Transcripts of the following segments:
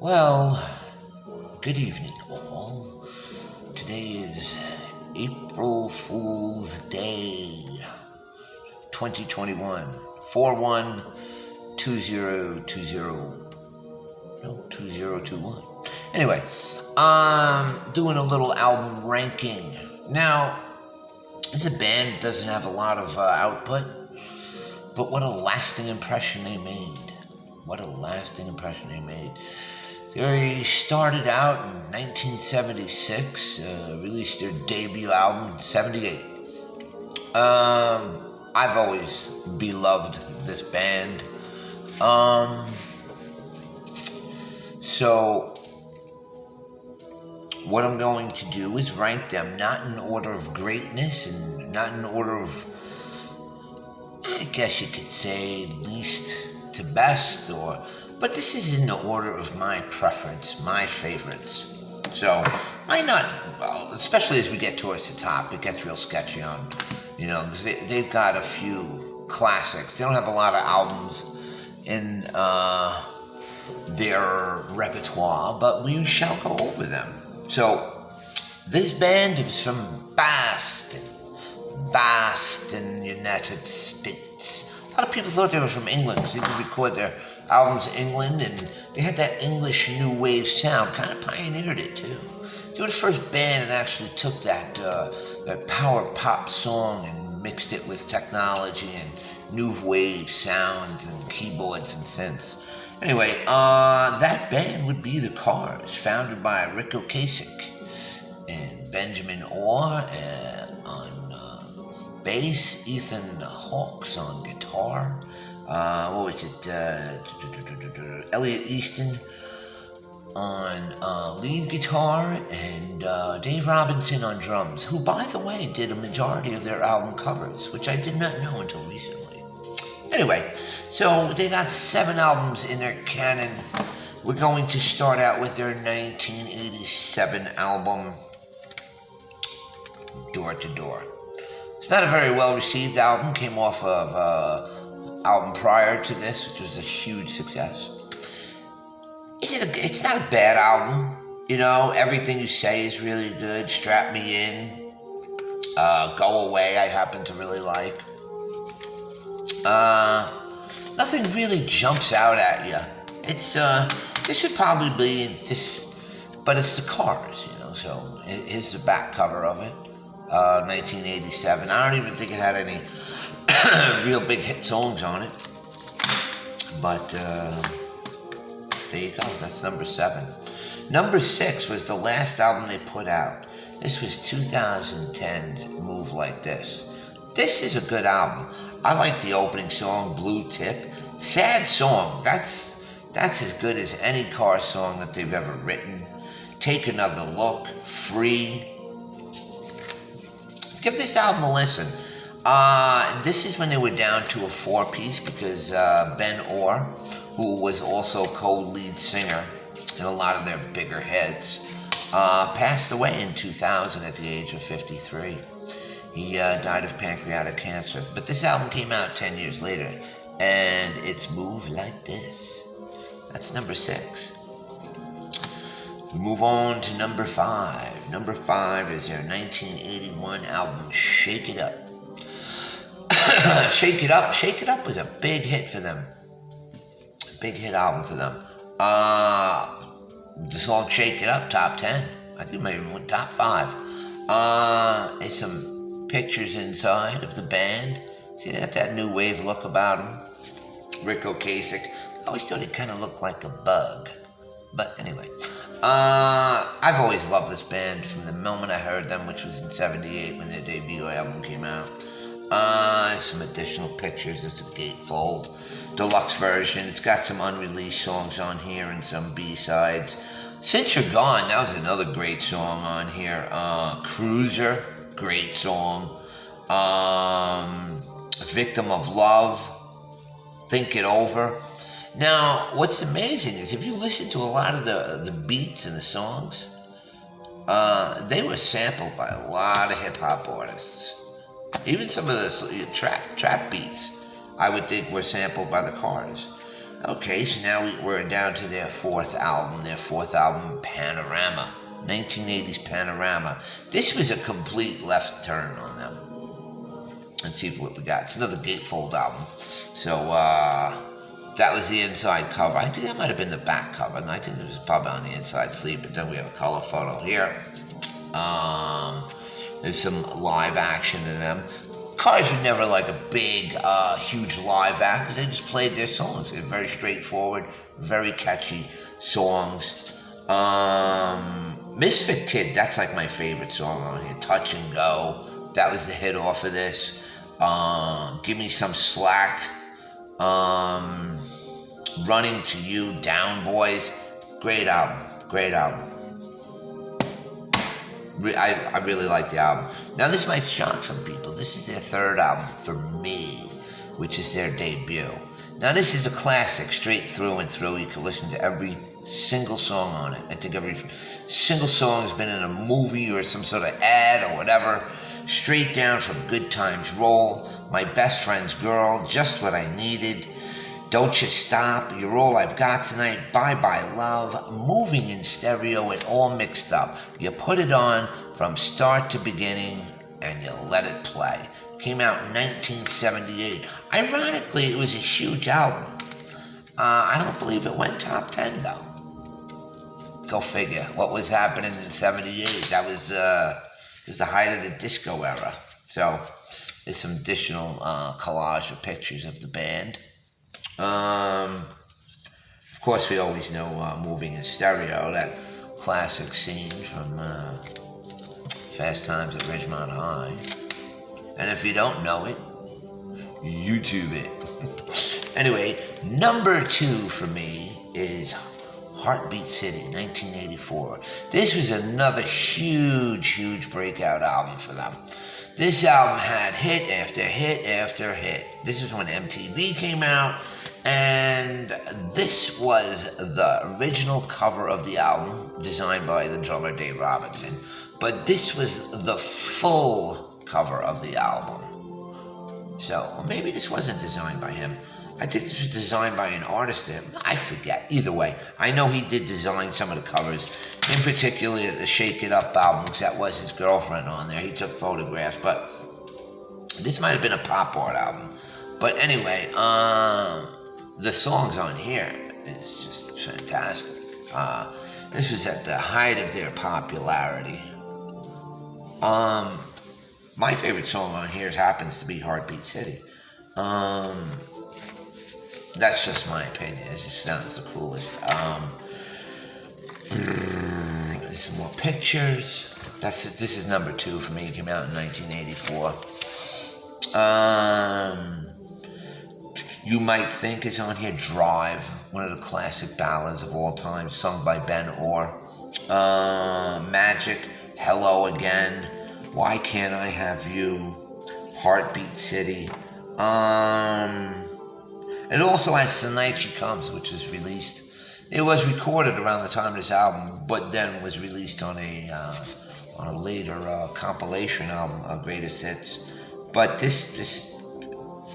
Well, good evening, all. Today is April Fool's Day, 2021, 4/1, 2020, no, 2021. Anyway, I'm doing a little album ranking. Now, this is a band that doesn't have a lot of output, but what a lasting impression they made. What a lasting impression they made. They started out in 1976, released their debut album in 78. I've always beloved this band. So what I'm going to do is rank them not in order of greatness and not in order of, I guess you could say, least to best, but this is in the order of my preference, my favorites. So, might not, well, especially as we get towards the top, it gets real sketchy on, because they've got a few classics. They don't have a lot of albums in their repertoire, but we shall go over them. So, this band is from Boston, United States. A lot of people thought they were from England because they could record their albums in England, and they had that English new wave sound, kind of pioneered it too. They were the first band that actually took that power pop song and mixed it with technology and new wave sounds and keyboards and synths. Anyway, that band would be the Cars, founded by Rick Ocasek and Benjamin Orr on bass, Ethan Hawkes on guitar. Elliot Easton on lead guitar, and Dave Robinson on drums, who, by the way, did a majority of their album covers, which I did not know until recently. Anyway, so they got 7 albums in their canon. We're going to start out with their 1987 album, Door to Door. It's not a very well-received album, came off of album prior to this, which was a huge success. It's not a bad album. Everything you say is really good. Strap Me In, Go Away, I happen to really like. Nothing really jumps out at you. It's this should probably be this, but it's the Cars, so here's the back cover of it. 1987. I don't even think it had any real big hit songs on it. But there you go. That's number 7. Number 6 was the last album they put out. This was 2010's Move Like This. This is a good album. I like the opening song, Blue Tip. Sad song. That's as good as any Cars song that they've ever written. Take Another Look, Free. Give this album a listen. This is when they were down to a 4-piece because Ben Orr, who was also co-lead singer in a lot of their bigger hits, passed away in 2000 at the age of 53. He died of pancreatic cancer. But this album came out 10 years later, and it's Move Like This. That's number 6. We move on to number 5. Number 5 is their 1981 album, Shake It Up. Shake It Up. Shake It Up was a big hit for them. Big hit album for them. The song Shake It Up, top 10. I think it might even went top 5. It's some pictures inside of the band. See, they got that new wave look about them. Rick Ocasek. I always thought he kind of looked like a bug. But anyway. I've always loved this band from the moment I heard them, which was in 78 when their debut album came out. Some additional pictures. It's a gatefold deluxe version. It's got some unreleased songs on here and some B-sides. Since You're Gone, that was another great song on here. Cruiser, great song. Victim of Love, Think It Over. Now, what's amazing is if you listen to a lot of the beats and the songs, they were sampled by a lot of hip-hop artists. Even some of the trap beats, I would think, were sampled by the Cars. Okay, so now we're down to their fourth album, Panorama. 1980s Panorama. This was a complete left turn on them. Let's see what we got. It's another gatefold album. So, that was the inside cover. I think that might have been the back cover. And I think it was probably on the inside sleeve, but then we have a color photo here. There's some live action in them. Cars were never like a big, huge live act because they just played their songs. They're very straightforward, very catchy songs. Misfit Kid, that's like my favorite song on here. Touch and Go. That was the hit off of this. Give Me Some Slack. Running to You, Down Boys. Great album. I really like the album. Now this might shock some people. This is their third album for me, which is their debut. Now this is a classic straight through and through. You can listen to every single song on it. I think every single song has been in a movie or some sort of ad or whatever. Straight down from Good Times Roll, My Best Friend's Girl, Just What I Needed, Don't You Stop, You're All I've Got Tonight, Bye Bye Love, Moving in Stereo, and All Mixed Up. You put it on from start to beginning and you let it play. Came out in 1978. Ironically, it was a huge album. I don't believe it went top 10 though. Go figure. What was happening in 78? That was the height of the disco era. So there's some additional collage of pictures of the band. Of course, we always know Moving in Stereo, that classic scene from Fast Times at Ridgemont High. And if you don't know it, YouTube it. Anyway, number 2 for me is Heartbeat City, 1984. This was another huge breakout album for them. This album had hit after hit after hit. This is when MTV came out, and this was the original cover of the album, designed by the drummer Dave Robinson. But this was the full cover of the album. So, or maybe this wasn't designed by him. I think this was designed by an artist there. I forget. Either way, I know he did design some of the covers. In particular, the Shake It Up album, because that was his girlfriend on there. He took photographs, but this might have been a pop art album. But anyway, the songs on here is just fantastic. This was at the height of their popularity. My favorite song on here happens to be Heartbeat City. That's just my opinion. It just sounds the coolest. Some more pictures. This is number 2 for me. It came out in 1984. You Might Think is on here. Drive, one of the classic ballads of all time, sung by Ben Orr. Magic, Hello Again, Why Can't I Have You, Heartbeat City. It also has Tonight She Comes, which was released. It was recorded around the time of this album, but then was released on a later compilation album of greatest hits. But this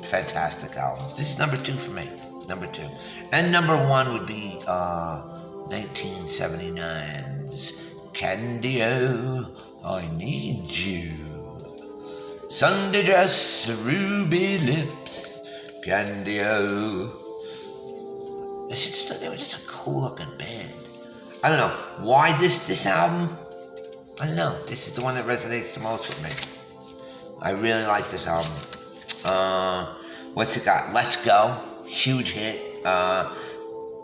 fantastic album. This is number 2 for me. Number 2, and number 1 would be 1979's Candy-O, I Need You. Sunday dress, ruby lips. Candy-O. They were just a cool looking band. I don't know why this album. I don't know. This is the one that resonates the most with me. I really like this album. What's it got? Let's Go, huge hit.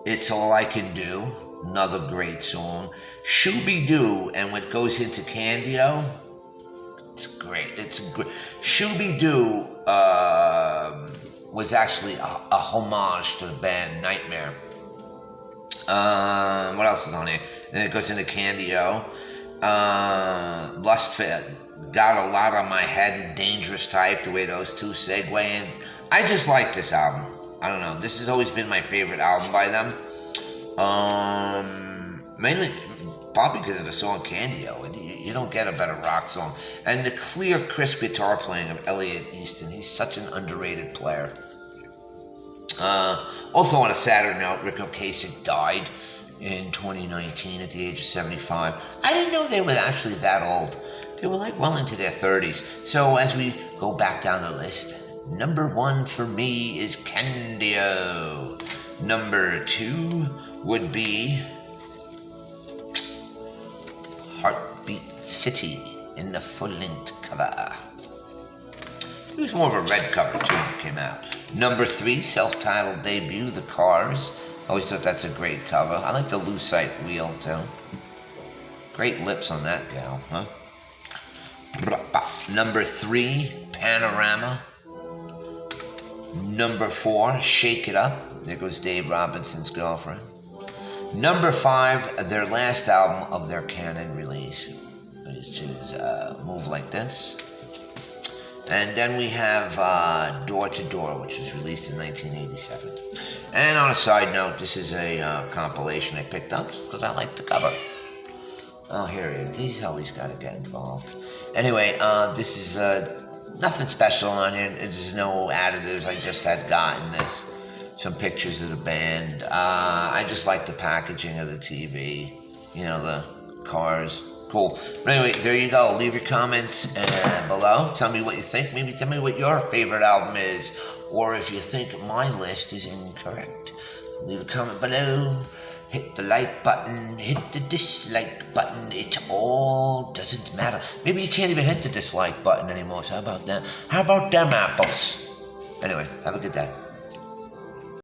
It's All I Can Do, another great song. Shooby-Doo and what goes into Candy-O. It's great. Shooby-Doo was actually a homage to the band Nightmare. What else is on here? Then it goes into Candy-O. Lustfit, Got a Lot on My Head, and Dangerous Type, the way those two segue in. I just like this album. I don't know. This has always been my favorite album by them. Mainly, probably because of the song Candy-O. You don't get a better rock song. And the clear, crisp guitar playing of Elliot Easton. He's such an underrated player. Also on a sadder note, Rick Ocasek died in 2019 at the age of 75. I didn't know they were actually that old. They were like well into their 30s. So as we go back down the list, number 1 for me is Candio. Number 2 would be Heartbeat City in the full-length cover. It was more of a red cover too when it came out. Number 3, self-titled debut, The Cars. I always thought that's a great cover. I like the lucite wheel too. Great lips on that gal, huh? Number 3, Panorama. Number 4, Shake It Up. There goes Dave Robinson's girlfriend. Number 5, their last album of their canon release, which is Move Like This. And then we have Door to Door, which was released in 1987. And on a side note, this is a compilation I picked up because I like the cover. Oh, here it is. He's always got to get involved. Anyway, this is nothing special on here. There's no additives. I just had gotten this. Some pictures of the band. I just like the packaging of the TV. You know, the cars. Cool. But anyway, there you go. Leave your comments below. Tell me what you think. Maybe tell me what your favorite album is. Or if you think my list is incorrect. Leave a comment below. Hit the like button. Hit the dislike button. It all doesn't matter. Maybe you can't even hit the dislike button anymore. So how about that? How about them apples? Anyway, have a good day.